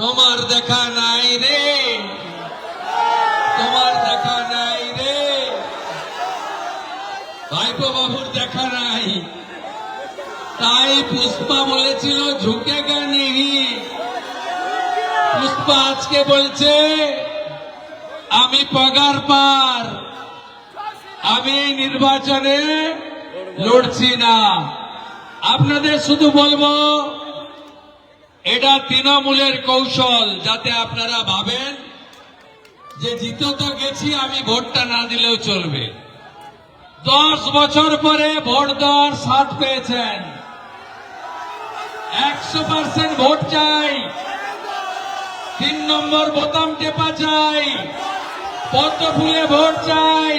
তোমার দেখা নাই রে, তোমার দেখা নাই রে, ভাইপো বাবুর দেখা নাই। তাই পুষ্পা বলেছিল ঝুঁকেগা নেহি। পুষ্পা আজকে বলছে আমি পগার পার, আমি নির্বাচনে লড়ছি না। আপনাদের শুধু বলবো এটা তৃণমূলের কৌশল, যাতে আপনারা ভাবেন যে জিতে তো গেছি, আমি ভোটটা না দিলেও চলবে। 10 বছর পরে ভোট দেওয়ার স্বাদ পেয়েছেন। 100% ভোট চাই, 3 নম্বর বোতাম টেপা চাই, পদ্ম ফুলে ভোট চাই।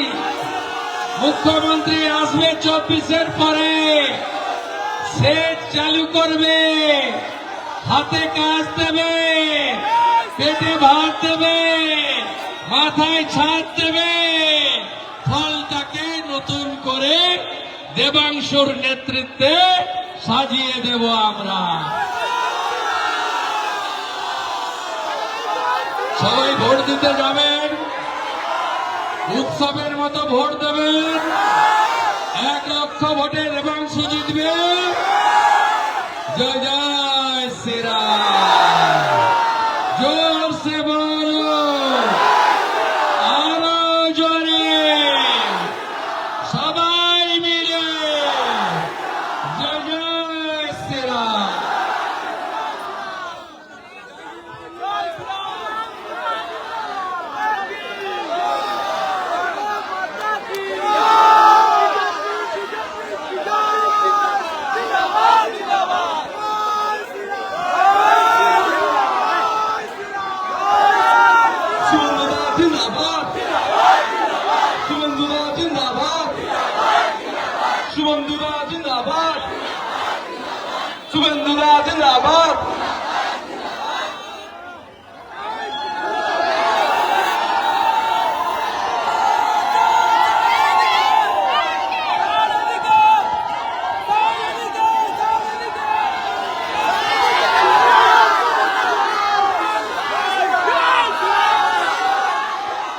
মুখ্যমন্ত্রী আসবে 24-এর পরে, সেচ চালু করবে, হাতে কাজ দেবে, পেটে ভাত দেবে, মাথায় ছাদ দেবে। ফলটাকে নতুন করে দেবাংশুর নেতৃত্বে সাজিয়ে দেব আমরা। সবাই ভোট দিতে যাবেন, উৎসবের মতো ভোট দেবেন। 1 লক্ষ ভোটে দেবাংশু জিতবে। জয় জয় শ্রীরাম। জোর সে বলো, আরো জোরে, সবাই মিলে জয় জয় শ্রীরাম। শুভেন্দুরা জিন্দাবাদ, শুভেন্দুরা জিন্দাবাদ।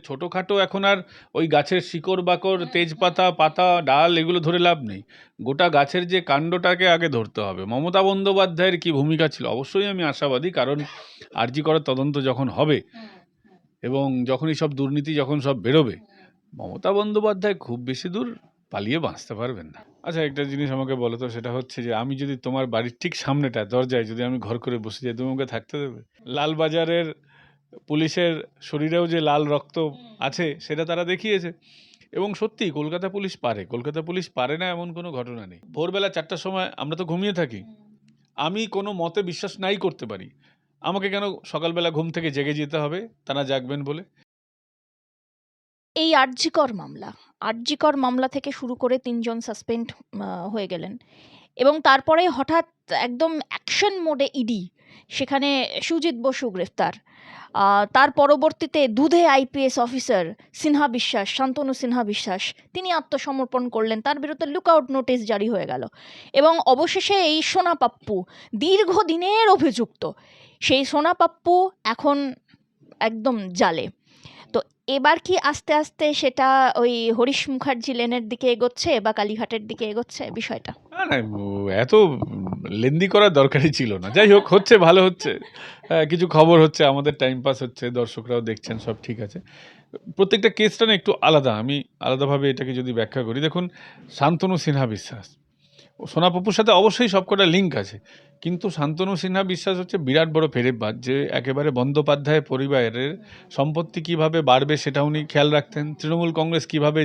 ছোটোখাটো এখন আর ওই গাছের শিকড় বাকড়, তেজপাতা, পাতা, ডাল এগুলো ধরে লাভ নেই। গোটা গাছের যে কাণ্ডটাকে আগে ধরতে হবে। মমতা বন্দ্যোপাধ্যায়ের কি ভূমিকা ছিল? অবশ্যই আমি আশাবাদী, কারণ আরজি করার তদন্ত যখন হবে এবং যখনই সব দুর্নীতি যখন সব বেরোবে, মমতা বন্দ্যোপাধ্যায় খুব বেশি দূর পালিয়ে বাঁচতে পারবেন না। আচ্ছা, একটা জিনিস আমাকে বলো তো, সেটা হচ্ছে যে আমি যদি তোমার বাড়ির ঠিক সামনেটা দরজায় যদি আমি ঘর করে বসে যাই, তুমি আমাকে থাকতে দেবে? লালবাজারের পুলিশের শরীরেও যে লাল রক্ত আছে সেটা তারা দেখিয়েছে। এবং সত্যি কলকাতা পুলিশ পারে, কলকাতা পুলিশ পারে না এমন কোনো ঘটনা নেই। ভোরবেলা 4টার সময় আমরা তো ঘুমিয়ে থাকি, আমি কোনো মতে বিশ্বাস নাই করতে পারি, আমাকে কেন সকালবেলা ঘুম থেকে জেগে যেতে হবে তারা জাগবেন বলে? এই আরজিকর মামলা থেকে শুরু করে 3 জন সাসপেন্ড হয়ে গেলেন এবং তারপরে হঠাৎ একদম অ্যাকশন মোডে ইডি, সেখানে সুজিত বসু গ্রেফতার। তার পরবর্তীতে দুধে আইপিএস অফিসার সিনহা বিশ্বাস, শান্তনু সিনহা বিশ্বাস, তিনি আত্মসমর্পণ করলেন, তার বিরুদ্ধে লুকআউট নোটিশ জারি হয়ে গেল। এবং অবশেষে এই সোনা পাপ্পু, দীর্ঘদিনের অভিযুক্ত, সেই সোনা পাপ্পু এখন একদম জালে। তো এবার কি আস্তে আস্তে সেটা ওই হরিশ মুখার্জি লেনের দিকে এগোচ্ছে বা কালীঘাটের দিকে এগোচ্ছে বিষয়টা? না না, এত লেন্দি করার দরকারই ছিল না। যাই হোক, হচ্ছে, ভালো হচ্ছে, কিছু খবর হচ্ছে, আমাদের টাইম পাস হচ্ছে, দর্শকরাও দেখছেন, সব ঠিক আছে। প্রত্যেকটা কেসটা না একটু আলাদা, আমি আলাদাভাবে এটাকে যদি ব্যাখ্যা করি, দেখুন, শান্তনু সিনহা বিশ্বাস ও সোনা পাপ্পুর সাথে অবশ্যই সবকটা লিঙ্ক আছে, কিন্তু শান্তনু সিনহা বিশ্বাস হচ্ছে বিরাট বড় ফেরেববাজ, যে একেবারে বন্দ্যোপাধ্যায় পরিবারের সম্পত্তি কিভাবে বাড়বে সেটা উনি খেয়াল রাখতেন, তৃণমূল কংগ্রেস কিভাবে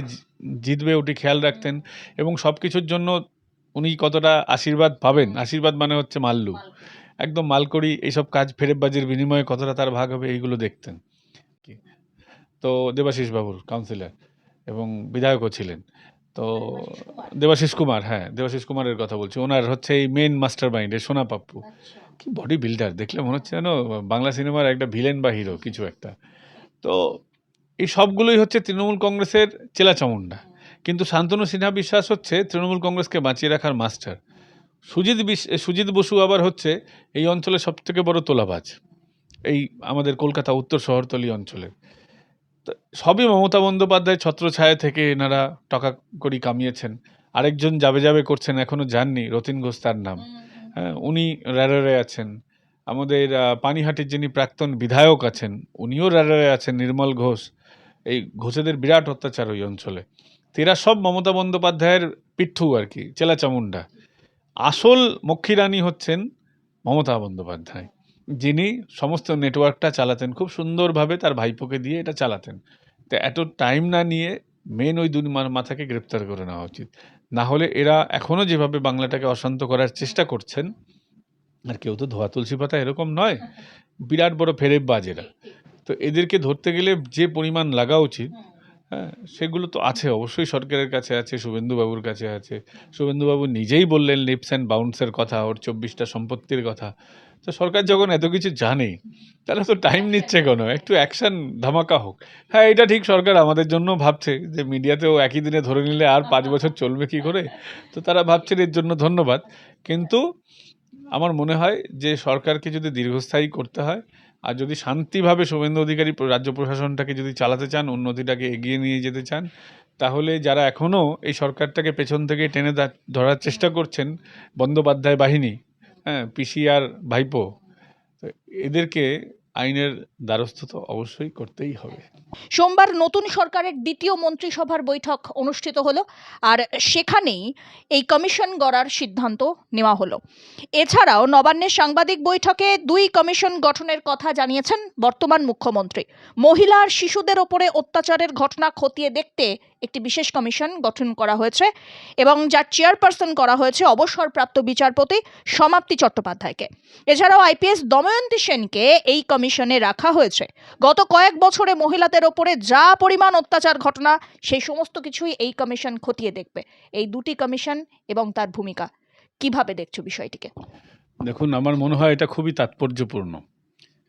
জিতবে ওটি খেয়াল রাখতেন, এবং সব কিছুর জন্য উনি কতটা আশীর্বাদ পাবেন, আশীর্বাদ মানে হচ্ছে মাল্লু, একদম মালকড়ি, এইসব কাজ ফেরেববাজির বিনিময়ে কতটা তার ভাগ হবে, এইগুলো দেখতেন। তো দেবাশিস বাবুর কাউন্সিলর এবং বিধায়কও ছিলেন, তো দেবাশিস কুমার, হ্যাঁ দেবাশিস কুমারের কথা বলছি, ওনার হচ্ছে এই মেন মাস্টার মাইন্ড সোনা পাপ্পু। কি বডি বিল্ডার, দেখলে মনে হচ্ছে যেন বাংলা সিনেমার একটা ভিলেন বা হিরো কিছু একটা। তো এই সবগুলোই হচ্ছে তৃণমূল কংগ্রেসের চেলাচামুন্ডা, কিন্তু শান্তনু সিনহা বিশ্বাস হচ্ছে তৃণমূল কংগ্রেসকে বাঁচিয়ে রাখার মাস্টার। সুজিত বসু আবার হচ্ছে এই অঞ্চলের সবথেকে বড় তোলাবাজ, এই আমাদের কলকাতা উত্তর শহরতলি অঞ্চলে। তো সবই মমতা বন্দ্যোপাধ্যায় ছত্রছায়া থেকে এনারা টাকা কড়ি কামিয়েছেন। আরেকজন যাবে যাবে করছেন, এখনো যাননি, রতিন ঘোষ তার নাম। হ্যাঁ, উনি র্যাডারে আছেন। আমাদের পানিহাটির যিনি প্রাক্তন বিধায়ক আছেন, উনিও র্যাডারে আছেন, নির্মল ঘোষ। এই ঘোষেদের বিরাট অত্যাচার ওই অঞ্চলে। তো এরা সব মমতা বন্দ্যোপাধ্যায়ের পিঠু আর কি, চেলা চামুন্ডা। আসল মক্ষীরানী হচ্ছেন মমতা বন্দ্যোপাধ্যায়, যিনি সমস্ত নেটওয়ার্কটা চালাতেন খুব সুন্দরভাবে, তার ভাইপোকে দিয়ে এটা চালাতেন। তো এত টাইম না নিয়ে মেন ওই দুই মাথাকে গ্রেপ্তার করে নেওয়া উচিত। না হলে এরা এখনো যেভাবে বাংলাটাকে অশান্ত করার চেষ্টা করছেন, আর কেউ তো ধোয়া তুলসী পাতা এরকম নয়, বিরাট বড় ফেরেববাজ এরা। তো এদেরকে ধরতে গেলে যে পরিমাণ লাগা উচিত, হ্যাঁ, সেগুলো তো আছে, অবশ্যই সরকারের কাছে আছে, শুভেন্দুবাবুর কাছে আছে। শুভেন্দুবাবু নিজেই বললেন লিপস অ্যান্ড বাউন্সের কথা, ওর 24টা সম্পত্তির কথা। তো সরকার যখন এত কিছু জানে, তাহলে তো টাইম নিচ্ছে কেন? একটু অ্যাকশন ধামাকা হোক। হ্যাঁ, এটা ঠিক, সরকার আমাদের জন্য ভাবছে যে মিডিয়াতেও একই দিনে ধরে নিলে আর 5 বছর চলবে কি করে। তো তারা ভাবছেন, এর জন্য ধন্যবাদ। কিন্তু আমার মনে হয় যে সরকারকে যদি দীর্ঘস্থায়ী করতে হয়, আর যদি শান্তিভাবে শুভেন্দু অধিকারী রাজ্য প্রশাসনটাকে যদি চালাতে চান, উন্নতিটাকে এগিয়ে নিয়ে যেতে চান, তাহলে যারা এখনও এই সরকারটাকে পেছন থেকে টেনে ধরার চেষ্টা করছেন, বন্দ্যোপাধ্যায় বাহিনী, হ্যাঁ, পিসি আর ভাইপো, তো এদেরকে আইনের দ্বারস্থ তো অবশ্যই করতেই হবে। সোমবার নতুন সরকারের দ্বিতীয় মন্ত্রিসভার বৈঠক অনুষ্ঠিত হলো, আর সেখানেই এই কমিশন গড়ার সিদ্ধান্ত নেওয়া হলো। এছাড়াও নবান্নের সাংবাদিক বৈঠকে 2 কমিশন গঠনের কথা জানিয়েছেন বর্তমান মুখ্যমন্ত্রী। মহিলা আর শিশুদের ওপরে অত্যাচারের ঘটনা খতিয়ে দেখতে একটি বিশেষ কমিশন গঠন করা হয়েছে এবং যার চেয়ারপারসন করা হয়েছে অবসরপ্রাপ্ত বিচারপতি সমাপ্তি চট্টোপাধ্যায়কে। এছাড়াও আইপিএস দময়ন্তী সেনকে এই কমিশনে রাখা হয়েছে। গত কয়েক বছরে মহিলাদের ওপরে যা পরিমাণ অত্যাচার ঘটনা, সেই সমস্ত কিছুই এই কমিশন খতিয়ে দেখবে। এই 2টি কমিশন এবং তার ভূমিকা, কিভাবে দেখছো বিষয়টিকে? দেখুন, আমার মনে হয় এটা খুবই তাৎপর্যপূর্ণ,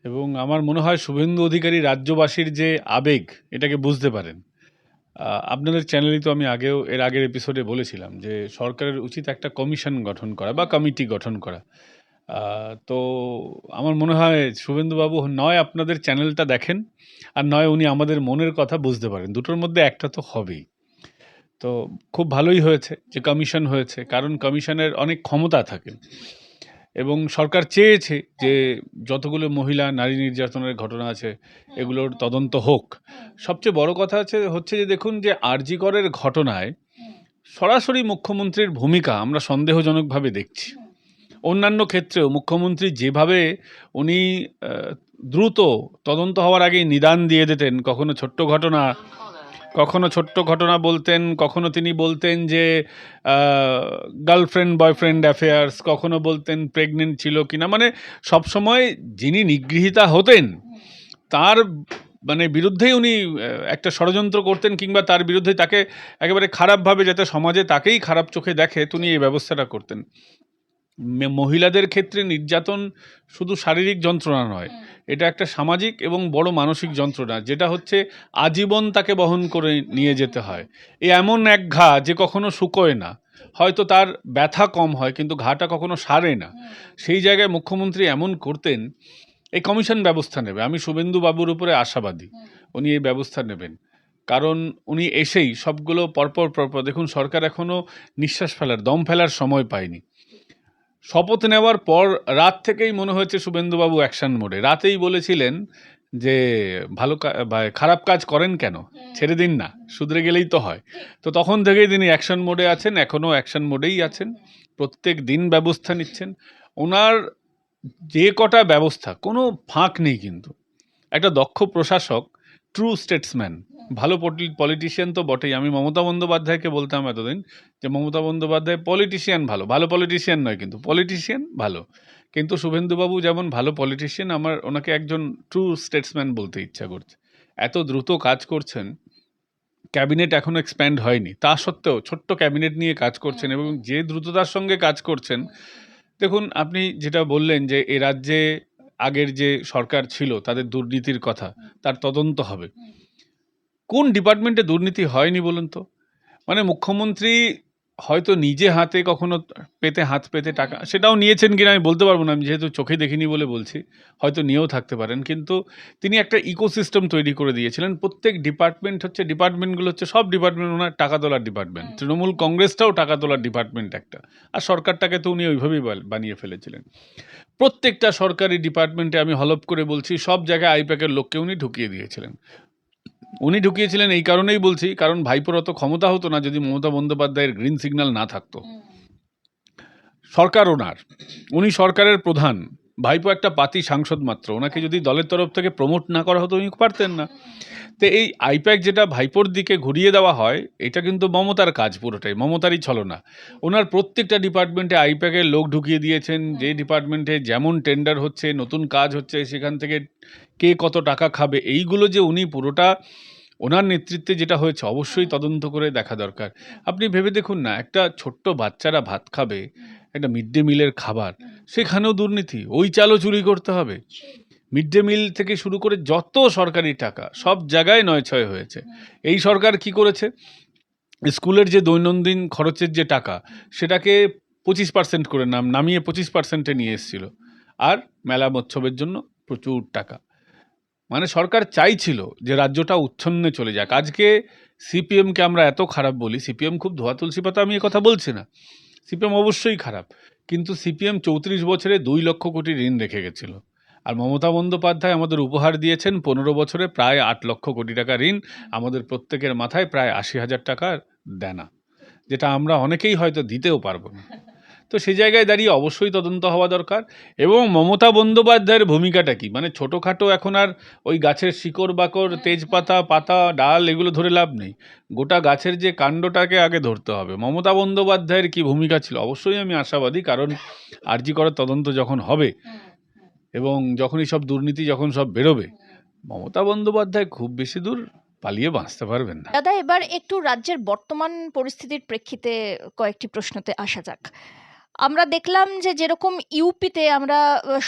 এবং আমার মনে হয় শুভেন্দু অধিকারী রাজ্যবাসীর যে আবেগ, এটাকে বুঝতে পারেন। আপনাদের চ্যানেলেই তো আমি এর আগের এপিসোডে বলেছিলাম যে সরকারের উচিত একটা কমিশন গঠন করা বা কমিটি গঠন করা। তো আমার মনে হয় শুভেন্দুবাবু নয় আপনাদের চ্যানেলটা দেখেন, আর নয় উনি আমাদের মনের কথা বুঝতে পারেন, দুটোর মধ্যে একটা তো হবেই। তো খুব ভালোই হয়েছে যে কমিশন হয়েছে, কারণ কমিশনের অনেক ক্ষমতা থাকে, এবং সরকার চেয়েছে যে যতগুলো মহিলা নারী নির্যাতনের ঘটনা আছে এগুলোর তদন্ত হোক। সবচেয়ে বড় কথা হচ্ছে যে দেখুন, যে আরজি করের ঘটনায় সরাসরি মুখ্যমন্ত্রীর ভূমিকা আমরা সন্দেহজনকভাবে দেখছি। অন্যান্য ক্ষেত্রেও মুখ্যমন্ত্রী যেভাবে উনি দ্রুত তদন্ত হওয়ার আগেই নিদান দিয়ে দিতেন, কখনো ছোট্ট ঘটনা বলতেন, কখনো তিনি বলতেন যে গার্লফ্রেন্ড বয়ফ্রেন্ড অ্যাফেয়ার্স, কখনো বলতেন প্রেগনেন্ট ছিল কিনা, মানে সবসময় যিনি নিগৃহীতা হতেন তার বিরুদ্ধেই উনি একটা ষড়যন্ত্র করতেন, কিংবা তার বিরুদ্ধে তাকে একেবারে খারাপভাবে, যাতে সমাজে তাকেই খারাপ চোখে দেখে, তিনি এই ব্যবস্থাটা করতেন। মহিলাদের ক্ষেত্রে নির্যাতন শুধু শারীরিক যন্ত্রণা নয়, এটা একটা সামাজিক এবং বড় মানসিক যন্ত্রণা, যেটা হচ্ছে আজীবন তাকে বহন করে নিয়ে যেতে হয়। এমন এক ঘা যে কখনো শুকোয় না, হয়তো তার ব্যথা কম হয় কিন্তু ঘাটা কখনো সারে না। সেই জায়গায় মুখ্যমন্ত্রী এমন করতেন। এই কমিশন ব্যবস্থা নেবে, আমি শুভেন্দু বাবুর উপরে আশাবাদী উনি এই ব্যবস্থা নেবেন, কারণ উনি এসেই সবগুলো পরপর দেখুন, সরকার এখনো নিঃশ্বাস ফেলার, দম ফেলার সময় পায়নি। শপথ নেওয়ার পর রাত থেকেই মনে হয়েছে শুভেন্দুবাবু অ্যাকশন মোডে। রাতেই বলেছিলেন যে খারাপ কাজ করেন কেন, ছেড়ে দিন না, শুধরে গেলেই তো হয়। তো তখন থেকেই তিনি অ্যাকশন মোডে আছেন, এখনও অ্যাকশন মোডেই আছেন, প্রত্যেক দিন ব্যবস্থা নিচ্ছেন। ওনার যে কটা ব্যবস্থা, কোনো ফাঁক নেই, কিন্তু একটা দক্ষ প্রশাসক, ট্রু স্টেটসম্যান, ভালো পলিটিশিয়ান তো বটেই। আমি মমতা বন্দ্যোপাধ্যায়কে বলতাম এতদিন যে মমতা বন্দ্যোপাধ্যায় পলিটিশিয়ান ভালো, ভালো পলিটিশিয়ান নয় কিন্তু পলিটিশিয়ান ভালো। কিন্তু শুভেন্দুবাবু যেমন ভালো পলিটিশিয়ান, আমার ওনাকে একজন ট্রু স্টেটসম্যান বলতে ইচ্ছা করছে। এত দ্রুত কাজ করছেন, ক্যাবিনেট এখনও এক্সপ্যান্ড হয়নি, তা সত্ত্বেও ছোট্ট ক্যাবিনেট নিয়ে কাজ করছেন, এবং যে দ্রুততার সঙ্গে কাজ করছেন। দেখুন, আপনি যেটা বললেন যে এ রাজ্যে আগের যে সরকার ছিল তাদের দুর্নীতির কথা, তার তদন্ত হবে। কোন ডিপার্টমেন্টে দুর্নীতি হয়নি বলুন তো? মুখ্যমন্ত্রী হয়তো নিজে হাতে কখনো হাত পেতে টাকা সেটাও নিয়েছেন কিনা আমি বলতে পারবো না, আমি যেহেতু চোখে দেখিনি বলে বলছি, হয়তো নিয়েও থাকতে পারেন। কিন্তু তিনি একটা ইকোসিস্টেম তৈরি করে দিয়েছিলেন। প্রত্যেক ডিপার্টমেন্টগুলো হচ্ছে সব ডিপার্টমেন্ট ওনার টাকা তোলার ডিপার্টমেন্ট। তৃণমূল কংগ্রেসটাও টাকা তোলার ডিপার্টমেন্ট একটা, আর সরকারটাকে তো উনি ওইভাবেই বানিয়ে ফেলেছিলেন। প্রত্যেকটা সরকারি ডিপার্টমেন্টে আমি হলপ করে বলছি সব জায়গায় আইপ্যাকের লোককে উনি ঢুকিয়ে দিয়েছিলেন। উনি ঢুকিয়েছিলেন এই কারণেই বলছি, কারণ ভাইপোর অত ক্ষমতা হতো না যদি মমতা বন্দ্যোপাধ্যায়ের গ্রিন সিগন্যাল না থাকতো। সরকার ওনার, উনি সরকারের প্রধান, ভাইপো একটা পাতি সাংসদ মাত্র। ওনাকে যদি দলের তরফ থেকে প্রমোট না করা হতো উনি পারতেন না। তো এই আইপ্যাক যেটা ভাইপোর দিকে ঘুরিয়ে দেওয়া হয়, এটা কিন্তু মমতার কাজ, পুরোটাই মমতারই ছলনা। ওনার প্রত্যেকটা ডিপার্টমেন্টে আইপ্যাকের লোক ঢুকিয়ে দিয়েছেন। যে ডিপার্টমেন্টে যেমন টেন্ডার হচ্ছে, নতুন কাজ হচ্ছে, সেখান থেকে কে কত টাকা খাবে, এইগুলো যে উনি পুরোটা ওনার নেতৃত্বে যেটা হয়েছে অবশ্যই তদন্ত করে দেখা দরকার। আপনি ভেবে দেখুন না, একটা ছোট্ট বাচ্চারা ভাত খাবে, একটা মিড ডে মিলের খাবার, সেখানেও দুর্নীতি, ওই চালও চুরি করতে হবে। মিড ডে মিল থেকে শুরু করে যত সরকারি টাকা সব জায়গায় নয়ছয় হয়েছে। এই সরকার কি করেছে, স্কুলের যে দৈনন্দিন খরচের যে টাকা সেটাকে 25% করে নামিয়ে 25%-এ নিয়ে এসেছিল, আর মেলা মৎসবের জন্য প্রচুর টাকা। মানে সরকার চাইছিল যে রাজ্যটা উচ্ছন্নে চলে যাক। আজকে সিপিএমকে আমরা এত খারাপ বলি, সিপিএম খুব ধোয়া তুলসী পাতা, আমি কথা বলছি না, সিপিএম অবশ্যই খারাপ, কিন্তু সিপিএম 34 বছরে 2 লক্ষ কোটি ঋণ রেখে গেছিল। আর মমতা বন্দ্যোপাধ্যায় আমাদের উপহার দিয়েছেন 15 বছরে প্রায় 8 লক্ষ কোটি টাকা ঋণ, আমাদের প্রত্যেকের মাথায় প্রায় 80,000 টাকার দেনা, যেটা আমরা অনেকেই হয়তো দিতেও পারবো না। তো সেই জায়গায় দাঁড়িয়ে অবশ্যই তদন্ত হওয়া দরকার। এবং মমতা বন্দ্যোপাধ্যায়ের ভূমিকাটা কি, মানে ছোটোখাটো এখন আর ওই গাছের শিকড় বাকড়, তেজপাতা, পাতা, ডাল এগুলো ধরে লাভ নেই, গোটা গাছের যে কাণ্ডটাকে আগে ধরতে হবে। মমতা বন্দ্যোপাধ্যায়ের কি ভূমিকা ছিল, অবশ্যই আমি আশাবাদী, কারণ আরজি করার তদন্ত যখন হবে এবং যখন এই সব দুর্নীতি যখন সব বেরোবে, মমতা বন্দ্যোপাধ্যায় খুব বেশি দূর পালিয়ে বাঁচতে পারবেন না। দাদা, এবার একটু রাজ্যের বর্তমান পরিস্থিতির প্রেক্ষিতে কয়েকটি প্রশ্নতে আসা যাক। আমরা দেখলাম যে যেরকম ইউপিতে আমরা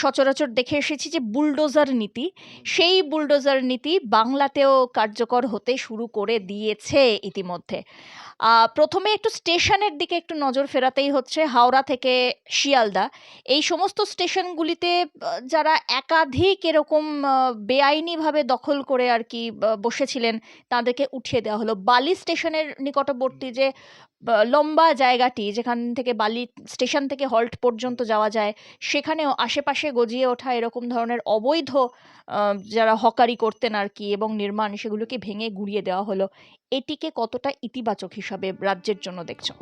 সচরাচর দেখে এসেছি যে বুলডোজার নীতি, সেই বুলডোজার নীতি বাংলাতেও কার্যকর হতে শুরু করে দিয়েছে ইতিমধ্যে। প্রথমে একটু স্টেশনের দিকে একটু নজর ফেরাতেই হচ্ছে। হাওড়া থেকে শিয়ালদা, এই সমস্ত স্টেশনগুলিতে যারা একাধিক এরকম বেআইনিভাবে দখল করে আর কি বসেছিলেন, তাদেরকে উঠিয়ে দেওয়া হলো। বালি স্টেশনের নিকটবর্তী যে লম্বা জায়গাটি, যেখান থেকে বালি স্টেশন থেকে হল্ট পর্যন্ত যাওয়া যায়, সেখানেও আশেপাশে গজিয়ে ওঠা এরকম ধরনের অবৈধ যারা হকারি করতেন আর কি এবং নির্মাণ, সেগুলোকে ভেঙে গুঁড়িয়ে দেওয়া হলো। এটিকে কতটা ইতিবাচক হিসাবে রাজ্যের জন্য দেখছো?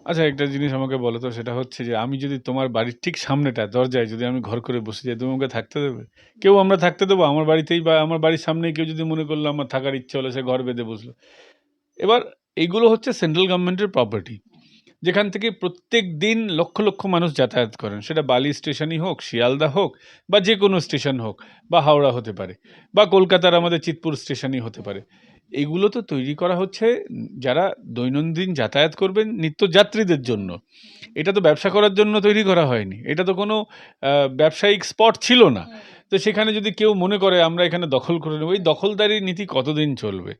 আচ্ছা, একটা জিনিস আমাকে বলো তো, সেটা হচ্ছে যে আমি যদি তোমার বাড়ির ঠিক সামনেটা দরজায় যদি আমি ঘর করে বসে যাই, তুমি আমাকে থাকতে দেবে? কেউ আমরা থাকতে দেবো আমার বাড়িতেই? বা আমার বাড়ির সামনেই কেউ যদি মনে করলো আমার থাকার ইচ্ছে হলো, সে ঘর বেঁধে বসলো। এবার এইগুলো হচ্ছে সেন্ট্রাল গভর্নমেন্টের প্রপার্টি, যেখান থেকে প্রত্যেক দিন লক্ষ লক্ষ মানুষ যাতায়াত করেন, সেটা বালি স্টেশনই হোক, শিয়ালদা হোক, বা যে কোনো স্টেশন হোক, বা হাওড়া হতে পারে, বা কলকাতার আমাদের চিতপুর স্টেশনই হতে পারে। এইগুলো তো তৈরি করা হচ্ছে যারা দৈনন্দিন যাতায়াত করবেন, নিত্যযাত্রীদের জন্য। এটা তো ব্যবসা করার জন্য তৈরি করা হয়নি, এটা তো কোনো ব্যবসায়িক স্পট ছিল না। তো সেখানে যদি কেউ মনে করে আমরা এখানে দখল করে নেব, এই দখলদারি নীতি কতদিন চলবে?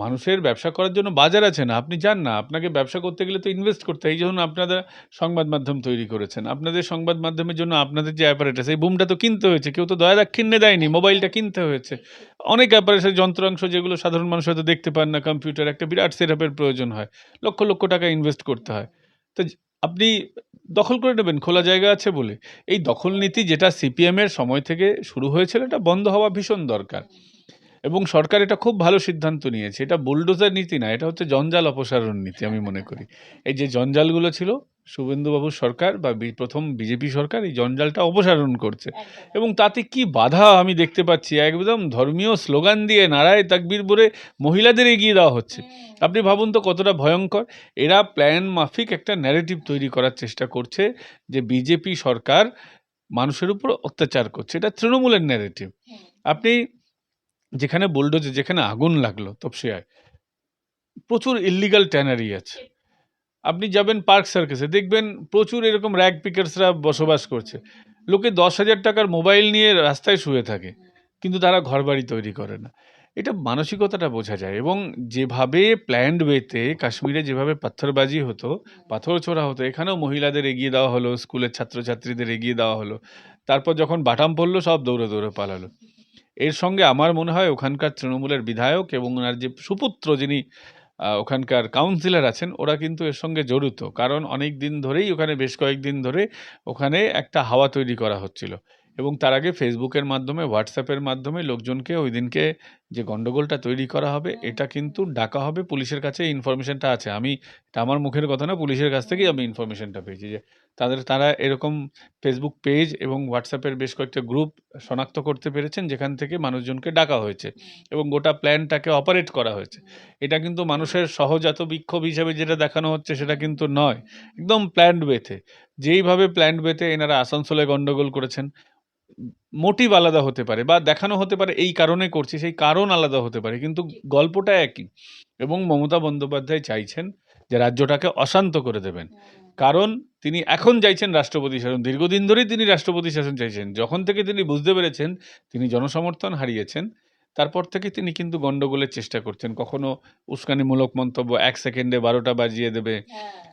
মানুষের ব্যবসা করার জন্য বাজার আছে না, আপনি যান না, আপনাকে ব্যবসা করতে গেলে তো ইনভেস্ট করতে হয়। এই জন্য আপনারা সংবাদ মাধ্যম তৈরি করেছেন, আপনাদের সংবাদ মাধ্যমের জন্য আপনাদের যে অ্যাপারেটাস, এই বুমটা তো কিনতে হয়েছে, কেউ তো দয়া দাক্ষিণ্যে দেয়নি, মোবাইলটা কিনতে হয়েছে। অনেক অ্যাপারেটাসের যন্ত্রাংশ যেগুলো সাধারণ মানুষ হয়তো দেখতে পান না, কম্পিউটার, একটা বিরাট সেটআপের প্রয়োজন হয়, লক্ষ লক্ষ টাকা ইনভেস্ট করতে হয়। তো আপনি দখল করে নেবেন খোলা জায়গা আছে বলে? এই দখল নীতি যেটা সিপিএমের সময় থেকে শুরু হয়েছিল, এটা বন্ধ হওয়া ভীষণ দরকার। এবং সরকার এটা খুব ভালো সিদ্ধান্ত নিয়েছে। এটা বুলডোজার নীতি না, এটা হচ্ছে জঞ্জাল অপসারণ নীতি আমি মনে করি। এই যে জঞ্জালগুলো ছিল, শুভেন্দুবাবুর সরকার বা প্রথম বিজেপি সরকার এই জঞ্জালটা অপসারণ করছে। এবং তাতে কি বাধা আমি দেখতে পাচ্ছি, একদম ধর্মীয় স্লোগান দিয়ে নারায়ে তাকবীর বলে মহিলাদের এগিয়ে দেওয়া হচ্ছে। আপনি ভাবুন তো কতটা ভয়ঙ্কর। এরা প্ল্যান মাফিক একটা ন্যারেটিভ তৈরি করার চেষ্টা করছে যে বিজেপি সরকার মানুষের উপর অত্যাচার করছে। এটা তৃণমূলের ন্যারেটিভ। আপনি যেখানে বুলডোজে, যেখানে আগুন লাগলো তপসিয়ায়, প্রচুর ইল্লিগাল ট্যানারি আছে। আপনি যাবেন পার্ক সার্কাসে, দেখবেন প্রচুর এরকম র্যাগ পিকার্সরা বসবাস করছে। লোকে 10,000 টাকার মোবাইল নিয়ে রাস্তায় শুয়ে থাকে, কিন্তু তারা ঘরবাড়ি তৈরি করে না। এটা মানসিকতাটা বোঝা যায়। এবং যেভাবে প্ল্যান্ড ওয়েতে কাশ্মীরে যেভাবে পাথরবাজি হতো, পাথর ছোড়া হতো, এখানেও মহিলাদের এগিয়ে দেওয়া হলো, স্কুলের ছাত্রছাত্রীদের এগিয়ে দেওয়া হলো। তারপর যখন বাটাম পড়লো সব দৌড়ে দৌড়ে পালালো। এর সঙ্গে আমার মনে হয় ওখানকার তৃণমূলের বিধায়ক এবং ওনার যে সুপুত্র যিনি ওখানকার কাউন্সিলর আছেন, ওরা কিন্তু এর সঙ্গে জড়িত। কারণ অনেক দিন ধরেই ওখানে, বেশ কয়েকদিন ধরে ওখানে একটা হাওয়া তৈরি করা হচ্ছিল। এবং তার আগে ফেসবুকের মাধ্যমে, হোয়াটসঅ্যাপের মাধ্যমে লোকজনকে ওই দিনকে যে গন্ডগোলটা তৈরি করা হবে, এটা কিন্তু ডাকা হবে। পুলিশের কাছে ইনফরমেশনটা আছে। এটা আমার মুখের কথা না, পুলিশের কাছ থেকেই আমি ইনফরমেশনটা পেয়েছি যে তারা এরকম ফেসবুক পেজ এবং হোয়াটসঅ্যাপের বেশ কয়েকটা গ্রুপ শনাক্ত করতে পেরেছেন, যেখান থেকে মানুষজনকে ডাকা হয়েছে এবং গোটা প্ল্যানটাকে অপারেট করা হয়েছে। এটা কিন্তু মানুষের সহজাত বিক্ষোভ হিসেবে যেটা দেখানো হচ্ছে সেটা কিন্তু নয়, একদম প্ল্যান্ড ওয়েতে। যেইভাবে প্ল্যান্ড ওয়েতে এনারা আসানসোলে গন্ডগোল করেছেন, মোটিভ আলাদা হতে পারে বা দেখানো হতে পারে এই কারণে করছি, সেই কারণ আলাদা হতে পারে, কিন্তু গল্পটা একই। এবং মমতা বন্দ্যোপাধ্যায় চাইছেন যে রাজ্যটাকে অশান্ত করে দেবেন, কারণ তিনি এখন চাইছেন রাষ্ট্রপতি শাসন। দীর্ঘদিন ধরেই তিনি রাষ্ট্রপতি শাসন চাইছেন। যখন থেকে তিনি বুঝতে পেরেছেন তিনি জনসমর্থন হারিয়েছেন, তারপর থেকে তিনি কিন্তু গন্ডগোলের চেষ্টা করছেন। কখনো উস্কানিমূলক মন্তব্য, ১ সেকেন্ডে ১২টা বাজিয়ে দেবে।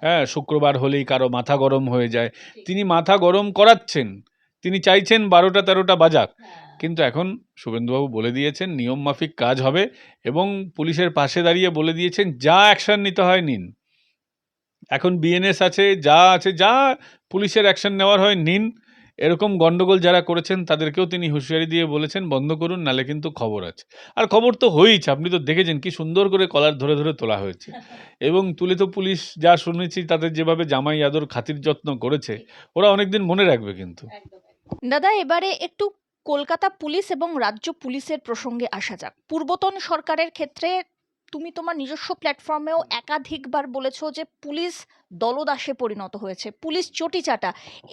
হ্যাঁ, শুক্রবার হলেই কারো মাথা গরম হয়ে যায়। তিনি মাথা গরম করাচ্ছেন। তিনি চাইছেন ১২টা ১৩টা বাজাক। কিন্তু এখন শুভেন্দুবাবু বলে দিয়েছেন নিয়ম মাফিক কাজ হবে এবং পুলিশের পাশে দাঁড়িয়ে বলে দিয়েছেন যা অ্যাকশন নিতে হয় নিন। এখন বিএনএস আছে, যা পুলিশের অ্যাকশন নেওয়ার হয় নিন। এরকম গন্ডগোল যারা করেছেন তাদেরকেও তিনি হুঁশিয়ারি দিয়ে বলেছেন বন্ধ করুন, নালে কিন্তু খবর আছে। আর খবর তো হয়েইছে, আপনি তো দেখেছেন কি সুন্দর করে কলার ধরে ধরে তোলা হয়েছে। এবং তুলে তো পুলিশ, যা শুনেছি তাদের যেভাবে জামাই আদর খাতির যত্ন করেছে, ওরা অনেকদিন মনে রাখবে কিন্তু। দাদা, এবারে একটু কলকাতা পুলিশ এবং রাজ্য পুলিশের প্রসঙ্গে আসা যাক। পূর্বতন সরকারের ক্ষেত্রে তুমি তোমার নিজস্ব প্ল্যাটফর্মেও একাধিকবার বলেছো যে পুলিশ দলদাসে পরিণত হয়েছে, পুলিশ চটিচাটা।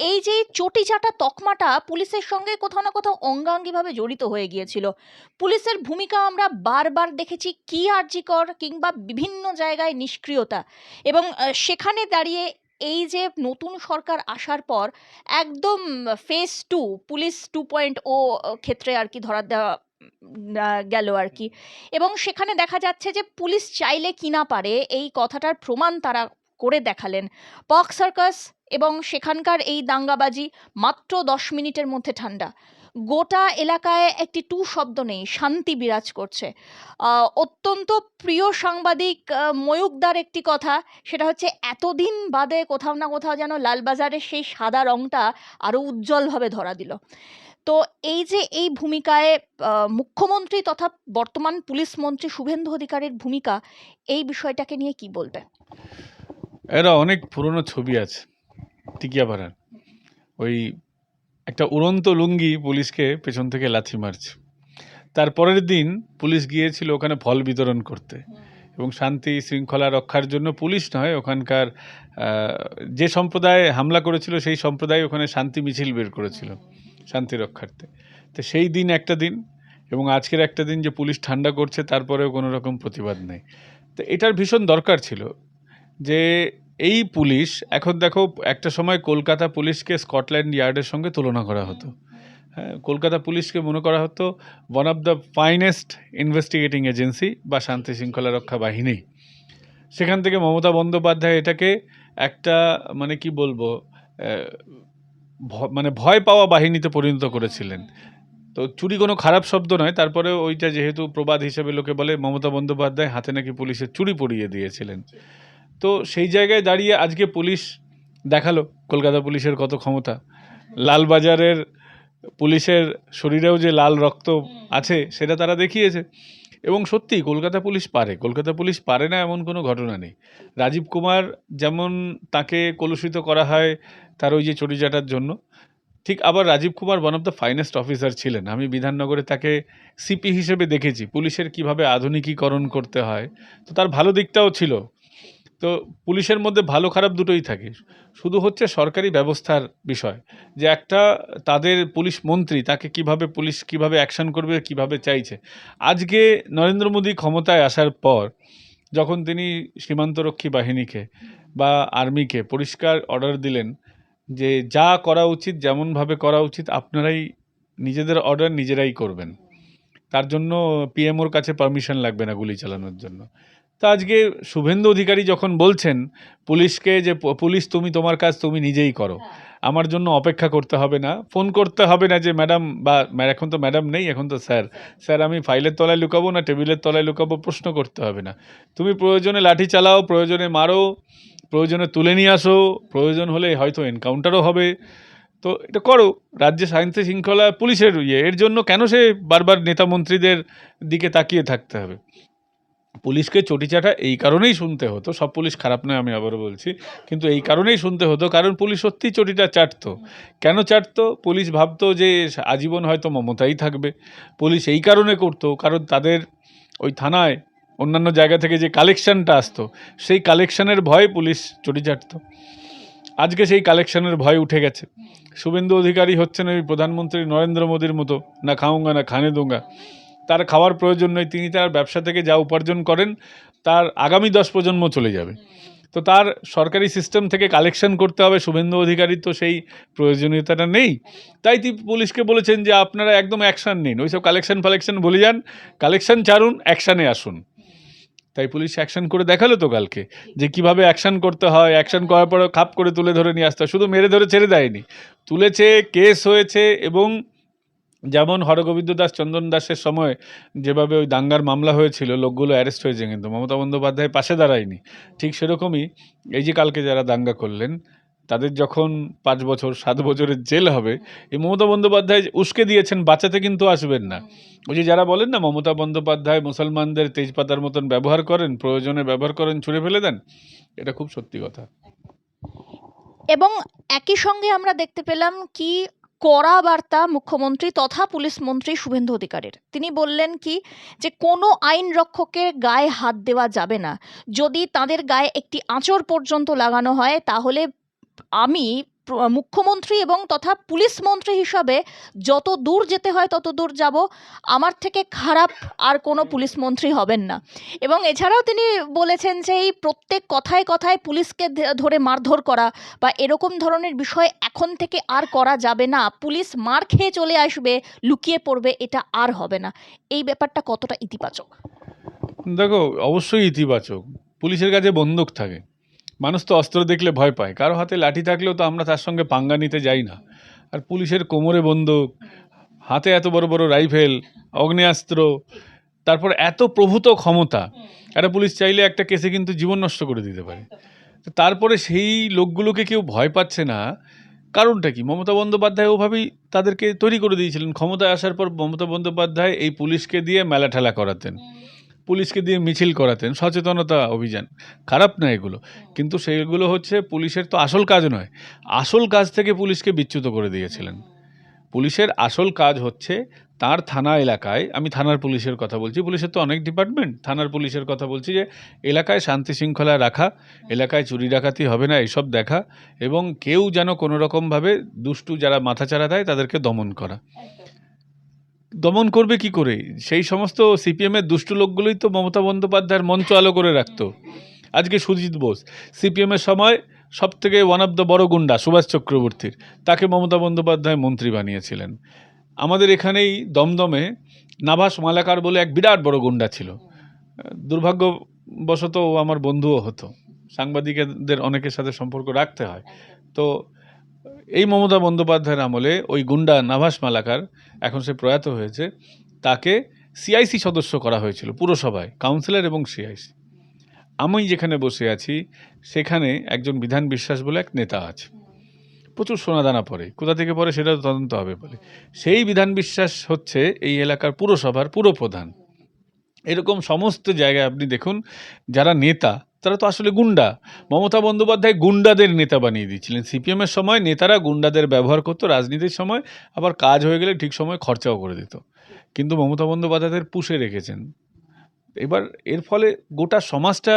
এই যে এই চটিচাটা তকমাটা পুলিশের সঙ্গে কোথাও না কোথাও অঙ্গাঙ্গিভাবে জড়িত হয়ে গিয়েছিল। পুলিশের ভূমিকা আমরা বারবার দেখেছি, কি আরজিকর কিংবা বিভিন্ন জায়গায় নিষ্ক্রিয়তা। এবং সেখানে দাঁড়িয়ে এই যে নতুন সরকার আসার পর একদম ফেজ 2 পুলিশ 2.0 ক্ষেত্রে আর কি ধরা দেওয়া গেল আর কি। এবং সেখানে দেখা যাচ্ছে যে পুলিশ চাইলে কি না পারে এই কথাটার প্রমাণ তারা করে দেখালেন। পক সার্কাস এবং সেখানকার এই দাঙ্গাবাজি মাত্র 10 মিনিটের মধ্যে ঠান্ডা। গোটা এলাকায় একটি টু শব্দ নেই, শান্তি বিরাজ করছে। অত্যন্ত প্রিয় সাংবাদিক ময়ূকদার একটি কথা, সেটা হচ্ছে এতদিন বাদে কোথাও না কোথাও যেন লালবাজারের সেই সাদা রংটা আরও উজ্জ্বলভাবে ধরা দিল। তো এই যে এই ভূমিকায় মুখ্যমন্ত্রী তথা বর্তমান পুলিশ মন্ত্রী শুভেন্দু অধিকারীর ভূমিকা, এই বিষয়টাকে নিয়ে কি বলবে? এরা অনেক পুরনো ছবি আছে টিকিয়াপাড়ার, ওই একটা উড়ন্ত লুঙ্গি পুলিশকে পেছন থেকে লাথি মারছে। তারপরের দিন পুলিশ গিয়েছিল ওখানে ফল বিতরণ করতে এবং শান্তি শৃঙ্খলা রক্ষার জন্য পুলিশ নয়, ওখানকার যে সম্প্রদায় হামলা করেছিল সেই সম্প্রদায় ওখানে শান্তি মিছিল বের করেছিল শান্তি রক্ষার্থে। তো সেই দিন একটা দিন এবং আজকের একটা দিন যে পুলিশ ঠান্ডা করছে, তারপরেও কোনো রকম প্রতিবাদ নেই। তো এটার ভীষণ দরকার ছিল যে এই পুলিশ, এখন দেখো একটা সময় কলকাতা পুলিশকে স্কটল্যান্ড ইয়ার্ডের সঙ্গে তুলনা করা হতো। হ্যাঁ, কলকাতা পুলিশকে মনে করা হতো one of the finest investigating agency বা শান্তি শৃঙ্খলা রক্ষা বাহিনী। সেখান থেকে মমতা বন্দ্যোপাধ্যায় এটাকে একটা মানে কি বলবো, মানে ভয় পাওয়া বাহিনীতে পরিণত করেছিলেন। তো চুরি কোনো খারাপ শব্দ নয়, তারপরেও ওইটা যেহেতু প্রবাদ হিসেবে লোকে বলে, মমতা বন্দ্যোপাধ্যায় হাতে নাকি পুলিশের চুরি পরিয়ে দিয়েছিলেন। তো সেই জায়গায় দাঁড়িয়ে আজকে পুলিশ দেখালো কলকাতা পুলিশের কত ক্ষমতা। লালবাজারের পুলিশের শরীরেও যে লাল রক্ত আছে সেটা তারা দেখিয়েছে। এবং সত্যি কলকাতা পুলিশ পারে না এমন কোনো ঘটনা নেই। রাজীব কুমার যেমন তাকে কলুষিত করা হয় তার ওই যে চটিচাটার জন্য, ঠিক আবার Rajeev Kumar one of the finest officer ছিলেন। আমি বিধাননগরে তাকে সিপি হিসেবে দেখেছি, পুলিশের কিভাবে আধুনিকীকরণ করতে হয়, তো তার ভালো দিকটাও ছিল। তো পুলিশের মধ্যে ভালো খারাপ দুটোই থাকে, শুধু হচ্ছে সরকারি ব্যবস্থার বিষয় যে একটা তাদের পুলিশ মন্ত্রী তাকে পুলিশ কিভাবে অ্যাকশন করবে, কিভাবে চাইছে। আজকে নরেন্দ্র মোদী ক্ষমতায় আসার পর যখন তিনি সীমান্তরক্ষী বাহিনীকে বা আর্মিকে পরিষ্কার অর্ডার দিলেন যে যা করা উচিত, যেমনভাবে করা উচিত, আপনারাই নিজেদের অর্ডার নিজেরাই করবেন, তার জন্য পিএমওর কাছে পারমিশন লাগবে না গুলি চালানোর জন্য। তা আজকে শুভেন্দু অধিকারী যখন বলছেন পুলিশকে যে পুলিশ তুমি তোমার কাজ তুমি নিজেই করো, আমার জন্য অপেক্ষা করতে হবে না, ফোন করতে হবে না যে ম্যাডাম, বা এখন তো ম্যাডাম নেই, এখন তো স্যার, স্যার আমি ফাইলের তলায় লুকাবো না টেবিলের তলায় লুকাবো, প্রশ্ন করতে হবে না। তুমি প্রয়োজনে লাঠি চালাও, প্রয়োজনে মারো, প্রয়োজনে তুলে নিয়ে আসো, প্রয়োজন হলে হয়তো এনকাউন্টারও হবে, তো এটা করো। রাজ্যে শান্তি শৃঙ্খলা পুলিশের এর জন্য কেন সে বারবার নেতা মন্ত্রীদের দিকে তাকিয়ে থাকতে হবে? পুলিশকে চটিচাটা এই কারণেই শুনতে হতো, সব পুলিশ খারাপ নয় আমি আবারও বলছি, কিন্তু এই কারণেই শুনতে হতো কারণ পুলিশ সত্যিই চটিটা চাটতো। কেন চাটতো? পুলিশ ভাবতো যে আজীবন হয়তো মমতাই থাকবে। পুলিশ এই কারণে করতো কারণ তাদের ওই থানায় অন্যান্য জায়গা থেকে যে কালেকশনটা আসতো সেই কালেকশনের ভয়ে পুলিশ চটি চাটতো। আজকে সেই কালেকশনের ভয় উঠে গেছে। শুভেন্দু অধিকারী হচ্ছেন ওই প্রধানমন্ত্রী নরেন্দ্র মোদীর মতো, না খাউঙ্গা না খানে দুঙ্গা, তার খাওয়ার প্রয়োজন নেই, তিনি তার ব্যবসা থেকে যা উপার্জন করেন তার আগামী 10 প্রজন্ম চলে যাবে। তো তার সরকারি সিস্টেম থেকে কালেকশন করতে হবে, শুভেন্দু অধিকারীর তো সেই প্রয়োজনীয়তাটা নেই। তাই তিনি পুলিশকে বলেছেন যে আপনারা একদম অ্যাকশান নিন, ওইসব কালেকশন ভুলে যান, কালেকশন ছাড়ুন, অ্যাকশানে আসুন। তাই পুলিশ অ্যাকশন করে দেখালো তো কালকে যে কিভাবে অ্যাকশন করতে হয়। অ্যাকশন করার পরে খাপ করে তুলে ধরে নিয়ে আসতে হয়, শুধু মেরে ধরে ছেড়ে দেয়নি, তুলেছে, কেস হয়েছে। এবং যেমন হরগোবিন্দ দাস চন্দন দাসের সময় যেভাবে ওই দাঙ্গার মামলা হয়েছিল, লোকগুলো অ্যারেস্ট হয়েছে কিন্তু মমতা বন্দ্যোপাধ্যায় পাশে দাঁড়ায়নি, ঠিক সেরকমই এই যে কালকে যারা দাঙ্গা করলেন তাদের যখন 5 বছর 7 বছরের জেল হবে, এই মমতা বন্দ্যোপাধ্যায় উস্কে দিয়েছেন, বাঁচাতে কিন্তু আসবেন না। ওই যে যারা বলেন না মমতা বন্দ্যোপাধ্যায় মুসলমানদের তেজপাতার মতন ব্যবহার করেন, প্রয়োজনে ব্যবহার করেন, ছুঁড়ে ফেলে দেন, এটা খুব সত্যি কথা। এবং একই সঙ্গে আমরা দেখতে পেলাম কি কড়া বার্তা মুখ্যমন্ত্রী তথা পুলিশ মন্ত্রী শুভেন্দু অধিকারীর। তিনি বললেন কি যে কোনো আইন রক্ষকের গায়ে হাত দেওয়া যাবে না, যদি তাদের গায়ে একটি আঁচড় পর্যন্ত লাগানো হয় তাহলে আমি মুখ্যমন্ত্রী এবং তথা পুলিশ মন্ত্রী হিসাবে যত দূর যেতে হয় তত দূর যাব, আমার থেকে খারাপ আর কোনো পুলিশ মন্ত্রী হবেন না। এবং এছাড়াও তিনি বলেছেন যে এই প্রত্যেক কথায় কথায় পুলিশকে ধরে মারধর করা বা এরকম ধরনের বিষয় এখন থেকে আর করা যাবে না, পুলিশ মার খেয়ে চলে আসবে, লুকিয়ে পড়বে, এটা আর হবে না। এই ব্যাপারটা কতটা ইতিবাচক? দেখো, অবশ্যই ইতিবাচক। পুলিশের কাছে বন্দুক থাকে, মানুষ তো অস্ত্র দেখলে ভয় পায়, কারো হাতে লাঠি থাকলেও তো আমরা তার সঙ্গে পাঙ্গা নিতে যাই না। আর পুলিশের কোমরে বন্দুক, হাতে এত বড় বড় রাইফেল, অগ্নেয়াস্ত্র, তারপর এত প্রভূত ক্ষমতা, একটা পুলিশ চাইলে একটা কেসে কিন্তু জীবন নষ্ট করে দিতে পারে। তো তারপরে সেই লোকগুলোকে কেউ ভয় পাচ্ছে না, কারণটা কি? মমতা বন্দ্যোপাধ্যায় ওভাবেই তাদেরকে তৈরি করে দিয়েছিলেন। ক্ষমতায় আসার পর মমতা বন্দ্যোপাধ্যায় এই পুলিশকে দিয়ে মেলা ঠেলা করাতেন, পুলিশকে দিয়ে মিছিল করাতেন, সচেতনতা অভিযান। খারাপ না এগুলো, কিন্তু সেইগুলো হচ্ছে পুলিশের তো আসল কাজ নয়। আসল কাজ থেকে পুলিশকে বিচ্যুত করে দিয়েছিলেন। পুলিশের আসল কাজ হচ্ছে তার থানা এলাকায়, আমি থানার পুলিশের কথা বলছি, পুলিশের তো অনেক ডিপার্টমেন্ট, থানার পুলিশের কথা বলছি, যে এলাকায় শান্তি শৃঙ্খলা রাখা, এলাকায় চুরি ডাকাতি হবে না এসব দেখা, এবং কেউ যেন কোনো রকমভাবে দুষ্টু যারা মাথাচাড়া দেয় তাদেরকে দমন করা। দমন করবে কি করে? সেই সমস্ত সিপিএমের দুষ্টু লোকগুলোই তো মমতা বন্দ্যোপাধ্যায়ের মঞ্চ আলো করে রাখতো। আজকে সুজিত বোস সিপিএমের সময় সব থেকে ওয়ান অফ দ্য বড় গুন্ডা, সুভাষ চক্রবর্তীর, তাকে মমতা বন্দ্যোপাধ্যায় মন্ত্রী বানিয়েছিলেন। আমাদের এখানেই দমদমে নাভাস মালাকার বলে এক বিরাট বড় গুন্ডা ছিল, দুর্ভাগ্যবশত ও আমার বন্ধুও হতো, সাংবাদিকদের অনেকের সাথে সম্পর্ক রাখতে হয়। তো এই মমতা বন্দ্যোপাধ্যায়ের আমলে ওই গুন্ডা নাভাস মালাকার, এখন সে প্রয়াত হয়েছে, তাকে সিআইসি সদস্য করা হয়েছিল পুরসভায়, কাউন্সিলর এবং সিআইসি। আমি যেখানে বসে আছি সেখানে একজন বিধান বিশ্বাস বলে এক নেতা আছে, প্রচুর সোনাদানা পড়ে, কোথা থেকে পড়ে সেটা তদন্ত হবে বলে। সেই বিধান বিশ্বাস হচ্ছে এই এলাকার পুরসভার পুরপ্রধান। এরকম সমস্ত জায়গায় আপনি দেখুন যারা নেতা তারা তো আসলে গুন্ডা। মমতা বন্দ্যোপাধ্যায় গুন্ডাদের নেতা বানিয়ে দিয়েছিলেন। সিপিএমের সময় নেতারা গুন্ডাদের ব্যবহার করতো রাজনীতির সময়, আবার কাজ হয়ে গেলে ঠিক সময় খরচাও করে দিত, কিন্তু মমতা বন্দ্যোপাধ্যায়দের পুষে রেখেছেন। এবার এর ফলে গোটা সমাজটা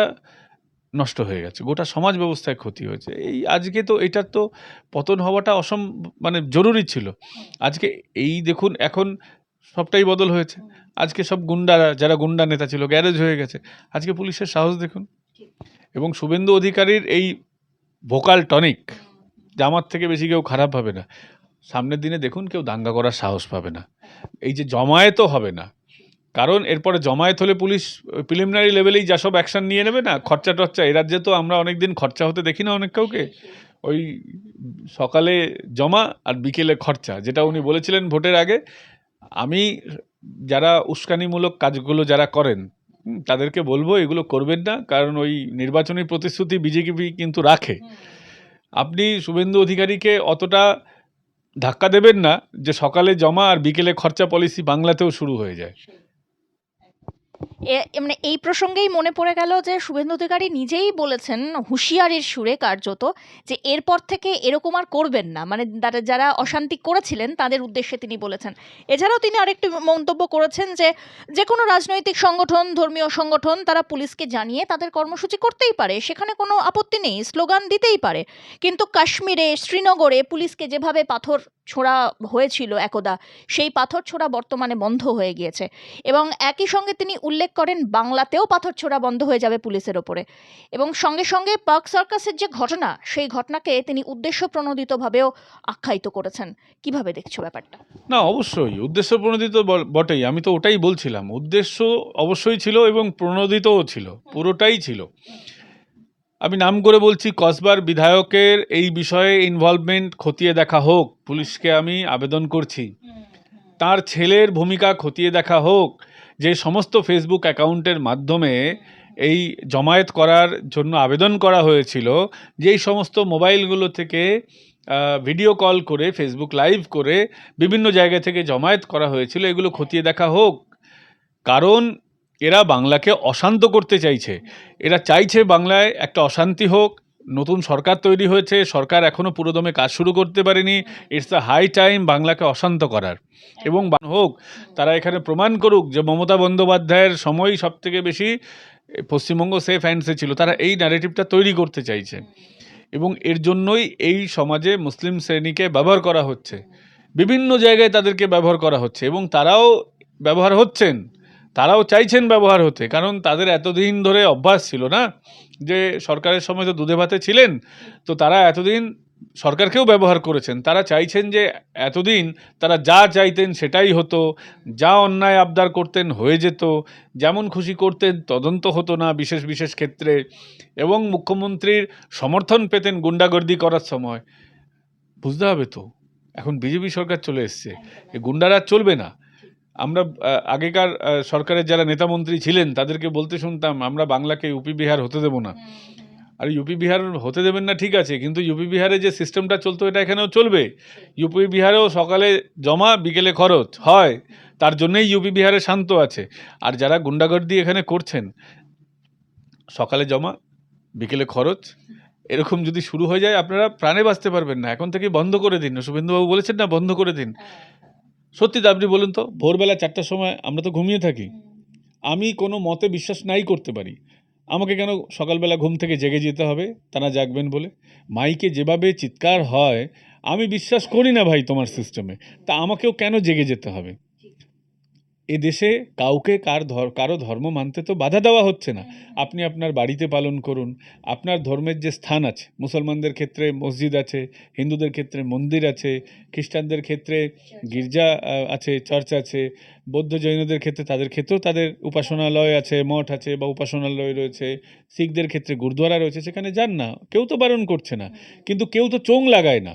নষ্ট হয়ে গেছে, গোটা সমাজ ব্যবস্থায় ক্ষতি হয়েছে। এই আজকে তো এটার তো পতন হওয়াটা মানে জরুরি ছিল। আজকে এই দেখুন এখন সবটাই বদল হয়েছে। আজকে সব গুন্ডারা, যারা গুন্ডা নেতা ছিল, গ্যারেজ হয়ে গেছে। আজকে পুলিশের সাহস দেখুন। এবং শুভেন্দু অধিকারীর এই ভোকাল টনিক, জামাত থেকে বেশি কেউ খারাপ হবে না। সামনের দিনে দেখুন কেউ দাঙ্গা করার সাহস পাবে না, এই যে জমায়েতও হবে না। কারণ এরপরে জমায়েত হলে পুলিশ প্রিলিমিনারি লেভেলেই যা সব অ্যাকশন নিয়ে নেবে না, খরচা টরচা। এ রাজ্যে তো আমরা অনেকদিন খরচা হতে দেখি না অনেক কাউকে। ওই সকালে জমা আর বিকেলে খরচা, যেটা উনি বলেছিলেন ভোটের আগে। আমি যারা উস্কানিমূলক কাজগুলো যারা করেন তাদেরকে বলবো এগুলো করবেন না, কারণ ওই নির্বাচনী প্রতিশ্রুতি বিজেপি কিন্তু রাখে। আপনি শুভেন্দু অধিকারীকে অতটা ধাক্কা দেবেন না যে সকালে জমা আর বিকেলে খরচা পলিসি বাংলাতেও শুরু হয়ে যায়। মানে এই প্রসঙ্গেই মনে পড়ে গেল যে শুভেন্দু অধিকারী নিজেই বলেছেন হুঁশিয়ারির সুরে কার্যত যে এরপর থেকে এরকম আর করবেন না, মানে যারা অশান্তি করেছিলেন তাদের উদ্দেশ্যে তিনি বলেছেন। এছাড়াও তিনি আরেকটি মন্তব্য করেছেন যে যে কোনো রাজনৈতিক সংগঠন, ধর্মীয় সংগঠন, তারা পুলিশকে জানিয়ে তাদের কর্মসূচি করতেই পারে, সেখানে কোনো আপত্তি নেই, স্লোগান দিতেই পারে। কিন্তু কাশ্মীরে, শ্রীনগরে পুলিশকে যেভাবে পাথর ছোড়া হয়েছিল একদা, সেই পাথর ছোড়া বর্তমানে বন্ধ হয়ে গিয়েছে। এবং একই সঙ্গে তিনি উল্লেখ করেন বাংলাতেও পাথর ছোড়া বন্ধ হয়ে যাবে পুলিশের ওপরে। এবং সঙ্গে সঙ্গে পার্ক সার্কাসের যে ঘটনা, সেই ঘটনাকে তিনি উদ্দেশ্য প্রণোদিতভাবেও আখ্যায়িত করেছেন। কিভাবে দেখছো ব্যাপারটা? না, অবশ্যই উদ্দেশ্য প্রণোদিত বটেই। আমি তো ওটাই বলছিলাম, উদ্দেশ্য অবশ্যই ছিল এবং প্রণোদিতও ছিল, পুরোটাই ছিল। আমি নাম করে বলছি, কসবার বিধায়কের এই বিষয়ে ইনভলভমেন্ট খতিয়ে দেখা হোক, পুলিশকে আমি আবেদন করছি। তার ছেলের ভূমিকা খতিয়ে দেখা হোক, যে সমস্ত ফেসবুক অ্যাকাউন্টের মাধ্যমে এই জমায়েত করার জন্য আবেদন করা হয়েছিল, যেই সমস্ত মোবাইলগুলো থেকে ভিডিও কল করে, ফেসবুক লাইভ করে বিভিন্ন জায়গা থেকে জমায়েত করা হয়েছিল, এগুলো খতিয়ে দেখা হোক। কারণ এরা বাংলাকে অশান্ত করতে চাইছে। এরা চাইছে বাংলায় একটা অশান্তি হোক। নতুন সরকার তৈরি হয়েছে, সরকার এখনও পুরোদমে কাজ শুরু করতে পারেনি। ইটস আ হাই টাইম বাংলাকে অশান্ত করার। এবং হোক, তারা এখানে প্রমাণ করুক যে মমতা বন্দ্যোপাধ্যায়ের সময় সবথেকে বেশি পশ্চিমবঙ্গ সেফ হ্যান্ডসে ছিল। তারা এই ন্যারেটিভটা তৈরি করতে চাইছে এবং এর জন্যই এই সমাজে মুসলিম শ্রেণীকে ব্যবহার করা হচ্ছে, বিভিন্ন জায়গায় তাদেরকে ব্যবহার করা হচ্ছে এবং তারাও ব্যবহার হচ্ছেন, তারাও চাইছেন ব্যবহার হতে। কারণ তাদের এতদিন ধরে অভ্যাস ছিল না, যে সরকারের সময় তো দুধে ভাতে ছিলেন, তো তারা এতদিন সরকারকেও ব্যবহার করেছেন। তারা চাইছেন যে এতদিন তারা যা চাইতেন সেটাই হতো, যা অন্যায় আবদার করতেন হয়ে যেত, যেমন খুশি করতেন তদন্ত হতো না বিশেষ বিশেষ ক্ষেত্রে, এবং মুখ্যমন্ত্রীর সমর্থন পেতেন গুন্ডাগর্দি করার সময়। বুঝতে হবে তো, এখন বিজেপি সরকার চলে এসছে, এই গুন্ডারা চলবে না। আমরা আগেকার সরকারের যারা নেতামন্ত্রী ছিলেন তাদেরকে বলতে শুনতাম, আমরা বাংলাকে ইউপি বিহার হতে দেব না। আর ইউপি বিহার হতে দেবেন না ঠিক আছে, কিন্তু ইউপি বিহারে যে সিস্টেমটা চলতো এটা এখানেও চলবে। ইউপি বিহারেও সকালে জমা বিকেলে খরচ হয়, তার জন্যই ইউপি বিহারে শান্ত আছে। আর যারা গুন্ডাগর্দি এখানে করছেন, সকালে জমা বিকেলে খরচ, এরকম যদি শুরু হয়ে যায় আপনারা প্রাণে বাঁচতে পারবেন না। এখন থেকে বন্ধ করে দিন। শুভেন্দুবাবু বলেছেন না, বন্ধ করে দিন। সত্যি তো, আপনি বলুন তো, ভোরবেলা 4টার সময় আমরা তো ঘুমিয়ে থাকি। আমি কোনো মতে বিশ্বাস নাই করতে পারি, আমাকে কেন সকালবেলা ঘুম থেকে জেগে যেতে হবে তারা জাগবেন বলে? মাইকে যেভাবে চিৎকার হয়, আমি বিশ্বাস করি না ভাই তোমার সিস্টেমে, তা আমাকেও কেন জেগে যেতে হবে? এ দেশে কাউকে কারো ধর্ম মানতে তো বাধা দেওয়া হচ্ছে না। আপনি আপনার বাড়িতে পালন করুন, আপনার ধর্মের যে স্থান আছে, মুসলমানদের ক্ষেত্রে মসজিদ আছে, হিন্দুদের ক্ষেত্রে মন্দির আছে, খ্রিস্টানদের ক্ষেত্রে গির্জা আছে, চার্চ আছে, বৌদ্ধ জৈনদের ক্ষেত্রে তাদের ক্ষেত্রেও তাদের উপাসনালয় আছে, মঠ আছে বা উপাসনালয় রয়েছে, শিখদের ক্ষেত্রে গুরুদ্বারা রয়েছে, সেখানে যান না, কেউ তো বারণ করছে না। কিন্তু কেউ তো চোং লাগায় না।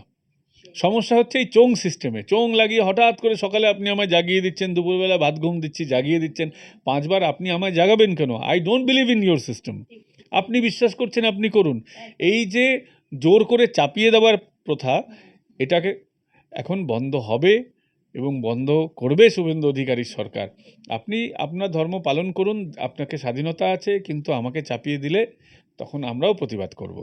সমস্যা হচ্ছে এই চোং সিস্টেমে। চোং লাগিয়ে হঠাৎ করে সকালে আপনি আমায় জাগিয়ে দিচ্ছেন, দুপুরবেলা ভাত ঘুম দিচ্ছি জাগিয়ে দিচ্ছেন, 5বার আপনি আমায় জাগাবেন কেন? I don't believe in your system. আপনি বিশ্বাস করছেন, আপনি করুন। এই যে জোর করে চাপিয়ে দেওয়ার প্রথা, এটাকে এখন বন্ধ হবে এবং বন্ধ করবে শুভেন্দু অধিকারীর সরকার। আপনি আপনার ধর্ম পালন করুন, আপনাকে স্বাধীনতা আছে, কিন্তু আমাকে চাপিয়ে দিলে তখন আমরাও প্রতিবাদ করব।